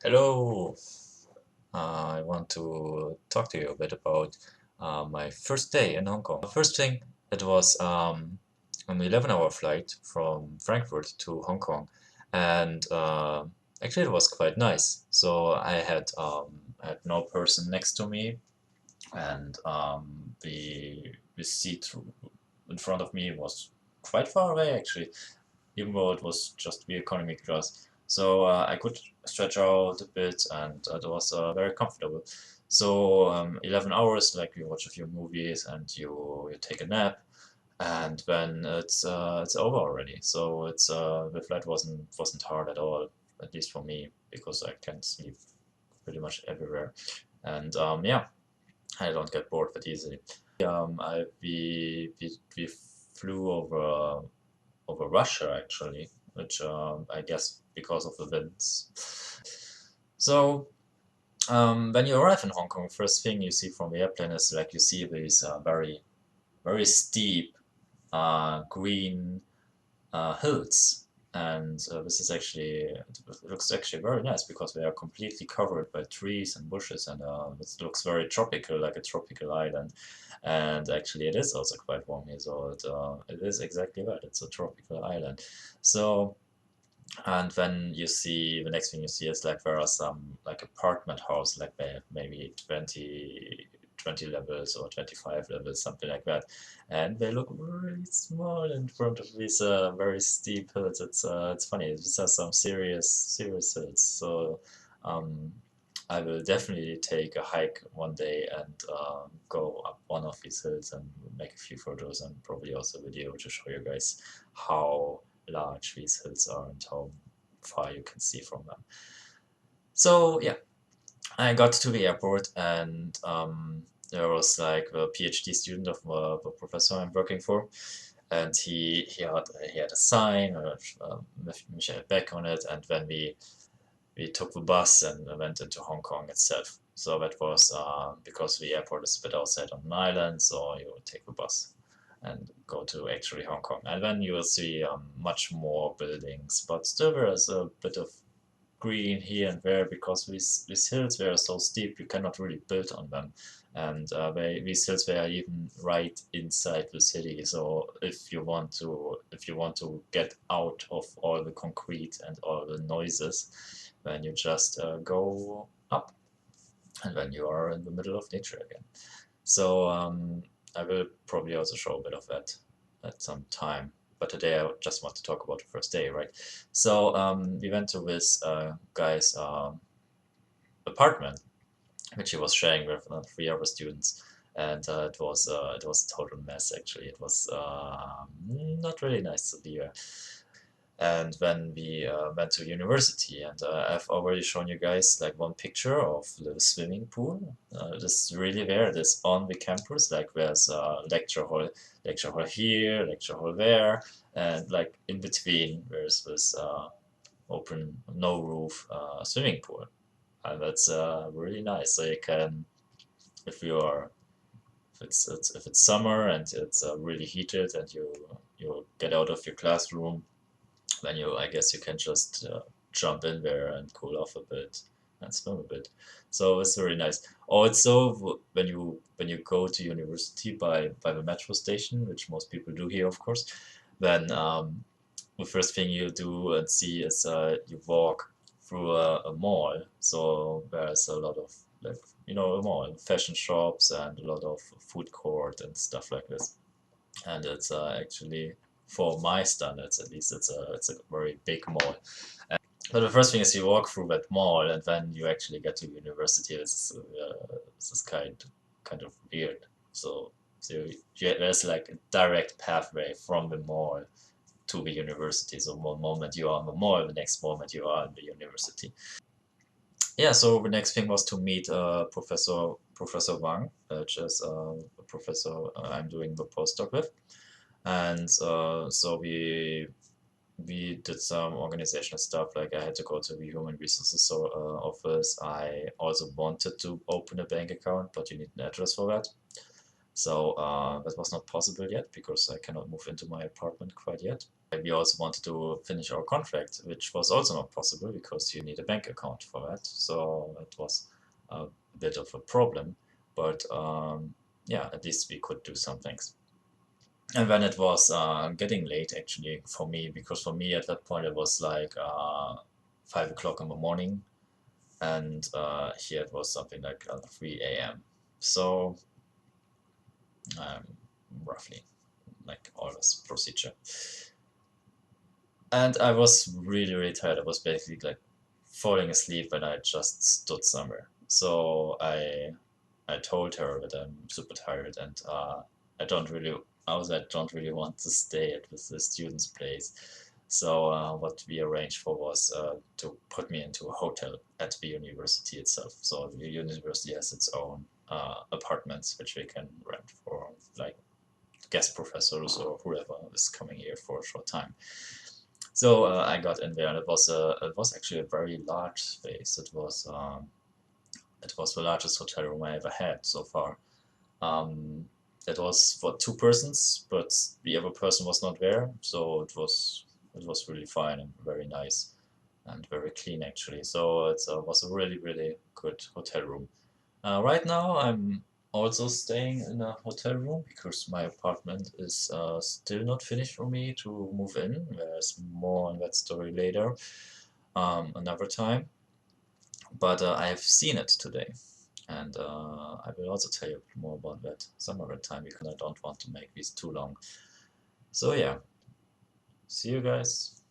Hello. I want to talk to you a bit about my first day in Hong Kong. First thing, it was an 11-hour flight from Frankfurt to Hong Kong, and actually it was quite nice. So I had no person next to me, and the seat in front of me was quite far away actually, even though it was just the economy class. So I could stretch out a bit, and it was very comfortable. So 11 hours, like you watch a few movies and you take a nap, and then it's over already. So the flight wasn't hard at all, at least for me, because I can sleep pretty much everywhere. And yeah, I don't get bored that easily. We flew over Russia actually, which I guess because of the winds. So when you arrive in Hong Kong, first thing you see from the airplane is like you see these very steep green hills, and this is actually it looks actually very nice because they are completely covered by trees and bushes, and it looks very tropical, like a tropical island. And actually, it is also quite warm here, so it is exactly that. It's a tropical island. So and then you see the next thing you see is like there are some like apartment house, like they have maybe 20 levels or 25 levels, something like that. And they look really small in front of these very steep hills. It's funny. These are some serious hills. So um, I will definitely take a hike one day and go up one of these hills and make a few photos and probably also a video to show you guys how large these hills are and how far you can see from them. So yeah, I got to the airport, and there was like a PhD student of the professor I'm working for, and he had a sign with Michael Beck on it, and then we took the bus and went into Hong Kong itself. So that was because the airport is a bit outside on an island, so you would take the bus and go to actually Hong Kong. And then you will see much more buildings, but still there is a bit of green here and there because these hills were so steep you cannot really build on them, and these hills were even right inside the city. So if you want to get out of all the concrete and all the noises, then you just go up, and then you are in the middle of nature again. So I will probably also show a bit of that at some time. But today I just want to talk about the first day, right? So we went to this guy's apartment, which he was sharing with three other students, and it was a total mess actually. It was not really nice to be there. And then we went to university, and I've already shown you guys like one picture of the swimming pool. This is really there. It is on the campus. Like there's a lecture hall here, lecture hall there, and like in between there's this open, no roof swimming pool, and that's really nice. So you can, if you are, if it's summer and it's really heated, and you get out of your classroom, then I guess you can just jump in there and cool off a bit and swim a bit. So it's very nice. Also, when you go to university by the metro station, which most people do here, of course, then the first thing you do and see is you walk through a mall. So there's a lot of like a mall, fashion shops, and a lot of food court and stuff like this. And it's actually, for my standards at least, it's a very big mall. But the first thing is you walk through that mall, and then you actually get to university. This is kind of weird. There's like a direct pathway from the mall to the university. So one moment you are in the mall, the next moment you are in the university. Yeah, so the next thing was to meet Professor Wang, which is a professor I'm doing the postdoc with. And so we did some organizational stuff. Like I had to go to the human resources office. I also wanted to open a bank account, but you need an address for that. So that was not possible yet because I cannot move into my apartment quite yet. We also wanted to finish our contract, which was also not possible because you need a bank account for that. So it was a bit of a problem, but yeah, at least we could do some things. And when it was getting late, actually, for me, because for me at that point it was like 5 o'clock in the morning, and here it was something like 3 a.m. So um, roughly like all this procedure. And I was really, really tired. I was basically like falling asleep and I just stood somewhere. So I told her that I'm super tired and I don't really I don't really want to stay at the student's place. So what we arranged for was to put me into a hotel at the university itself. So the university has its own apartments which we can rent for like guest professors or whoever is coming here for a short time. So I got in there, and it was actually a very large space. It was the largest hotel room I ever had so far. Um, it was for 2 persons, but the other person was not there, so it was really fine and very nice and very clean actually. So it was a really, really good hotel room. Right now, I'm also staying in a hotel room because my apartment is still not finished for me to move in. There's more on that story later, another time. But I have seen it today, and I will also tell you more about that some other time because I don't want to make these too long. So yeah, see you guys.